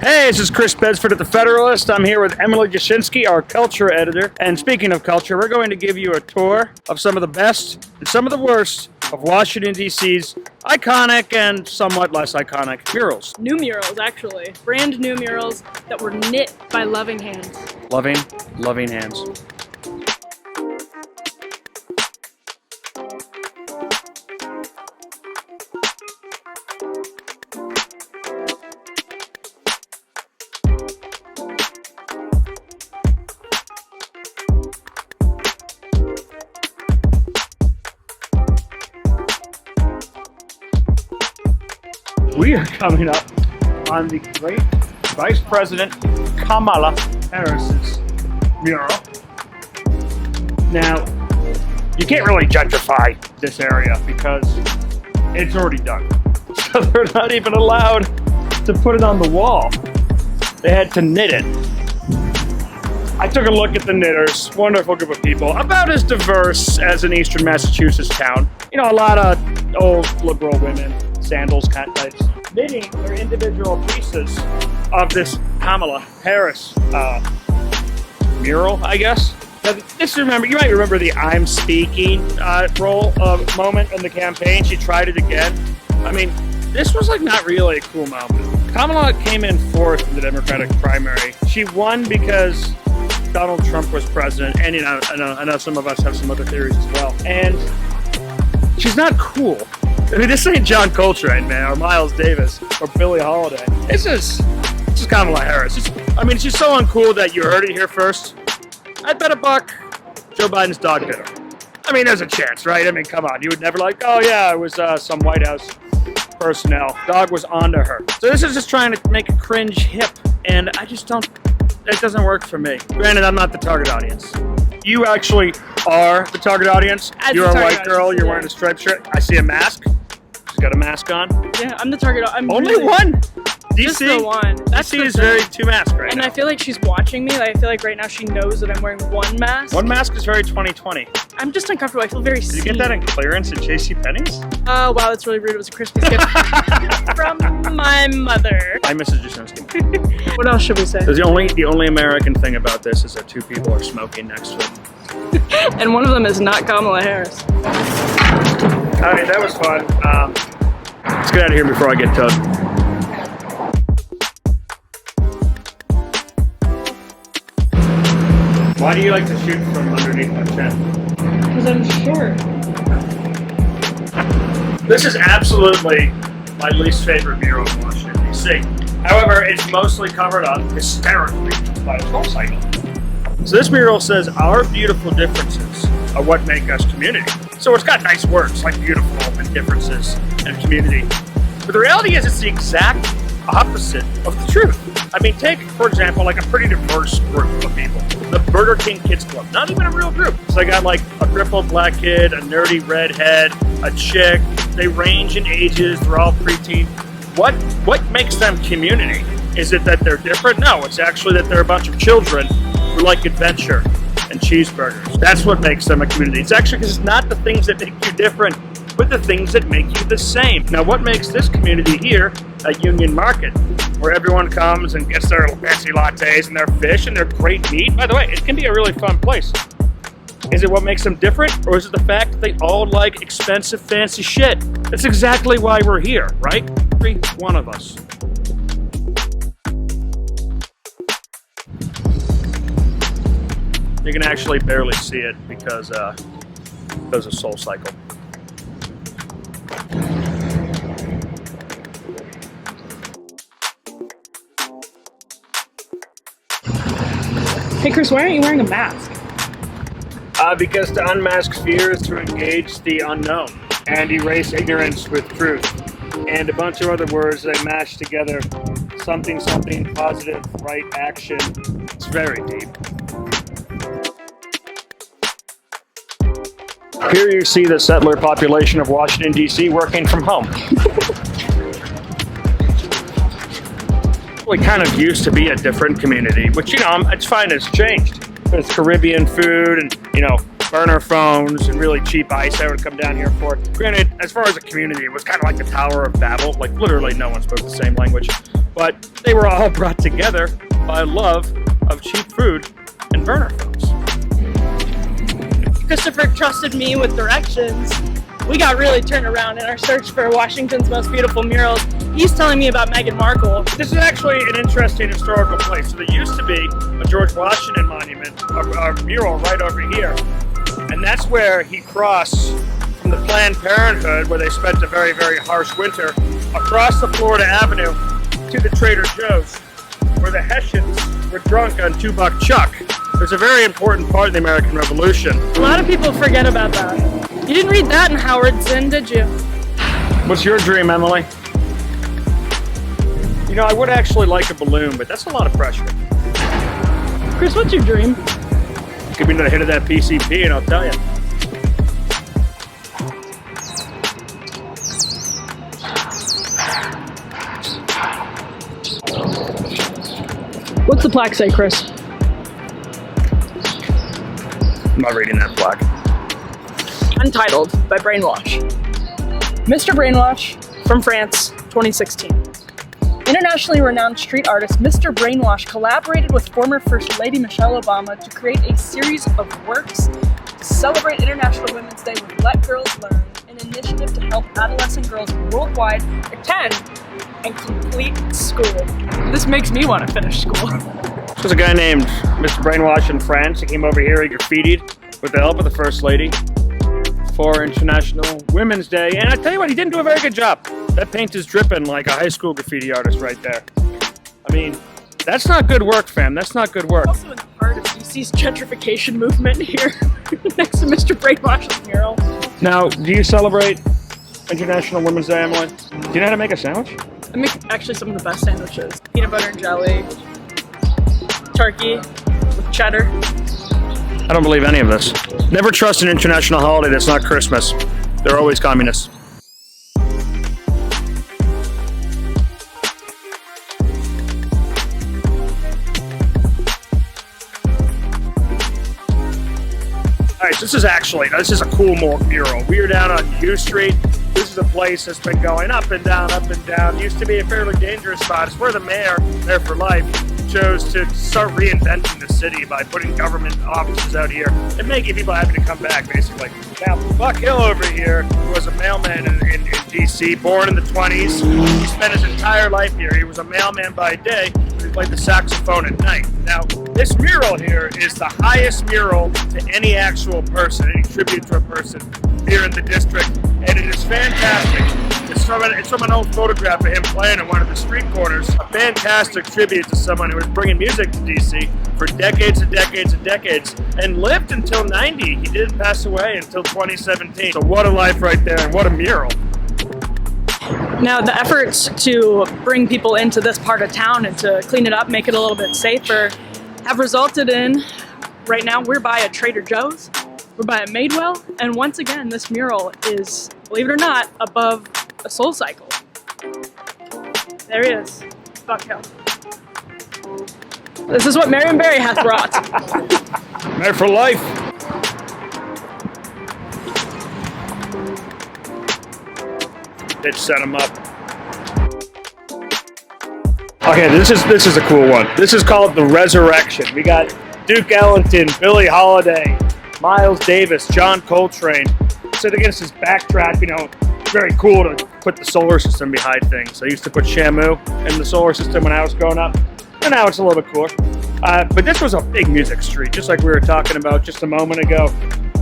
Hey, this is Chris Bedford at the Federalist. I'm here with Emily Jashinsky, our culture editor. And speaking of culture, we're going to give you a tour of some of the best and some of the worst of Washington, D.C.'s iconic and somewhat less iconic murals. New murals, actually. Brand new murals that were knit by loving hands. Loving hands. We are coming up on the great Vice President Kamala Harris's mural. Now, you can't really gentrify this area because it's already done. So they're not even allowed to put it on the wall. They had to knit it. I took a look at the knitters, wonderful group of people, about as diverse as an eastern Massachusetts town. You know, a lot of old liberal women, sandals kind of types, knitting their individual pieces of this Kamala Harris mural, I guess. Now, you might remember the I'm speaking moment in the campaign. She tried it again. I mean, this was like not really a cool moment. Kamala came in fourth in the Democratic primary. She won because Donald Trump was president, and you know, I know some of us have some other theories as well. And she's not cool. I mean, this ain't John Coltrane, man, or Miles Davis, or Billie Holiday. This is Kamala Harris. She's so uncool that you heard it here first. I'd bet $1 Joe Biden's dog bit her. I mean, there's a chance, right? I mean, come on. You would never oh yeah, it was some White House personnel. Dog was onto her. So this is just trying to make a cringe hip, and I just don't, it doesn't work for me. Granted, I'm not the target audience. You actually are the target audience. You're a white girl, you're wearing a striped shirt. I see a mask. She's got a mask on. Yeah, I'm the target. Only one? Just DC? The one. DC is very two mask right and now. I feel like she's watching me. I feel like right now she knows that I'm wearing one mask. One mask is very 2020. I'm just uncomfortable. I feel very Did you get that in clearance at JCPenney's? Oh, wow, that's really rude. It was a Christmas gift from my mother. Hi, Mrs. Jashinsky. What else should we say? The only American thing about this is that two people are smoking next to it. And one of them is not Kamala Harris. I mean, that was fun. Let's get out of here before I get towed. Why do you like to shoot from underneath my chin? Because I'm short. This is absolutely my least favorite mural in Washington, D.C. However, it's mostly covered up hysterically by a soul cycle. So this mural says, our beautiful differences are what make us community. So it's got nice words like beautiful and differences and community. But the reality is it's the exact opposite of the truth. I mean, take, for example, like a pretty diverse group of people. The Burger King Kids Club, not even a real group. So they got like a crippled black kid, a nerdy redhead, a chick. They range in ages, they're all preteen. What makes them community? Is it that they're different? No, it's actually that they're a bunch of children who like adventure and cheeseburgers. That's what makes them a community. It's actually because it's not the things that make you different, but the things that make you the same. Now, what makes this community here a Union Market, where everyone comes and gets their fancy lattes and their fish and their great meat? By the way, it can be a really fun place. Is it what makes them different, or is it the fact that they all like expensive, fancy shit? That's exactly why we're here, right? Every one of us. You can actually barely see it because of Soul Cycle. Hey Chris, why aren't you wearing a mask? Because to unmask fear is to engage the unknown and erase ignorance with truth. And a bunch of other words they mash together. Something, positive, right action. It's very deep. Here you see the settler population of Washington, D.C. working from home. We kind of used to be a different community, which, you know, it's fine, it's changed. There's Caribbean food and, you know, burner phones and really cheap ice I would come down here for. Granted, as far as a community, it was kind of like the Tower of Babel. Like, literally no one spoke the same language. but they were all brought together by love of cheap food and burner phones. Christopher trusted me with directions. We got really turned around in our search for Washington's most beautiful murals. He's telling me about Meghan Markle. This is actually an interesting historical place. So there used to be a George Washington monument, a mural right over here. And that's where he crossed from the Planned Parenthood, where they spent a very, very harsh winter, across the Florida Avenue to the Trader Joe's, where the Hessians were drunk on $2 chuck. It was a very important part of the American Revolution. A lot of people forget about that. You didn't read that in Howard Zinn, did you? What's your dream, Emily? You know, I would actually like a balloon, but that's a lot of pressure. Chris, what's your dream? Give me another hit of that PCP and I'll tell you. What's the plaque say, Chris? I'm not reading that plaque. Untitled by Brainwash. Mr. Brainwash from France, 2016. Internationally renowned street artist Mr. Brainwash collaborated with former First Lady Michelle Obama to create a series of works to celebrate International Women's Day with Let Girls Learn, an initiative to help adolescent girls worldwide attend and complete school. This makes me want to finish school. There's a guy named Mr. Brainwash in France. He came over here, he graffitied with the help of the First Lady for International Women's Day. And I tell you what, he didn't do a very good job. That paint is dripping like a high school graffiti artist right there. I mean, that's not good work, fam. That's not good work. Also in the heart of DC's gentrification movement here, next to Mr. Brainwash's mural. Now, do you celebrate International Women's Day, Emily? Do you know how to make a sandwich? I make actually some of the best sandwiches. Peanut butter and jelly, turkey with cheddar. I don't believe any of this. Never trust an international holiday that's not Christmas. They're always communists. Alright, this is a cool mural. We are down on U Street. This is a place that's been going up and down, up and down. It used to be a fairly dangerous spot. It's where the mayor, Mayor for Life, chose to start reinventing the city by putting government offices out here and making people happy to come back, basically. Now, Buck Hill over here was a mailman in D.C., born in the 20s. He spent his entire life here. He was a mailman by day, but he played the saxophone at night. Now, this mural here is the highest mural to any actual person, any tribute to a person here in the district, and it is fantastic. It's from an old photograph of him playing in one of the street corners. A fantastic tribute to someone who was bringing music to D.C. for decades and decades and decades, and lived until 90. He didn't pass away until 2017. So what a life right there, and what a mural. Now, the efforts to bring people into this part of town and to clean it up, make it a little bit safer, have resulted in, right now, we're by a Trader Joe's, we're by a Madewell, and once again, this mural is, believe it or not, above a Soul Cycle. There he is, Buck Hill. This is what Marion Barry hath wrought. Mayor for Life. Bitch set him up. Okay, this is a cool one. This is called The Resurrection. We got Duke Ellington, Billie Holiday, Miles Davis, John Coltrane. Sit against this backdrop, you know, very cool to put the solar system behind things. I used to put Shamu in the solar system when I was growing up, and now it's a little bit cooler. But this was a big music street, just like we were talking about just a moment ago.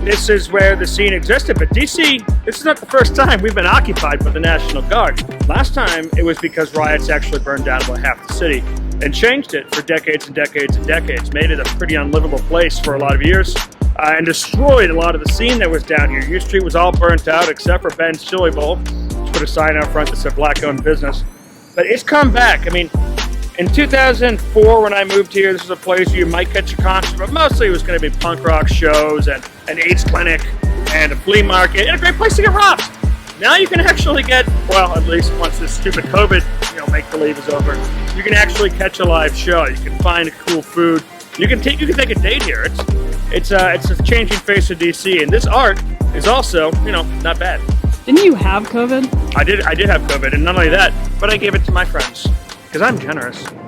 This is where the scene existed, but DC, this is not the first time we've been occupied by the National Guard. Last time, it was because riots actually burned down about half the city and changed it for decades and decades and decades, made it a pretty unlivable place for a lot of years, and destroyed a lot of the scene that was down here. U Street was all burnt out except for Ben's Chili Bowl, which put a sign out front that said black-owned business. But it's come back. I mean, in 2004, when I moved here, this was a place where you might catch a concert, but mostly it was going to be punk rock shows and an AIDS clinic and a flea market and a great place to get robbed. Now you can actually get, well, at least once this stupid COVID, make-believe is over, you can actually catch a live show. You can find cool food. You can take a date here. It's a changing face of DC, and this art is also, not bad. Didn't you have COVID? I did have COVID, and not only that, but I gave it to my friends. Because I'm generous.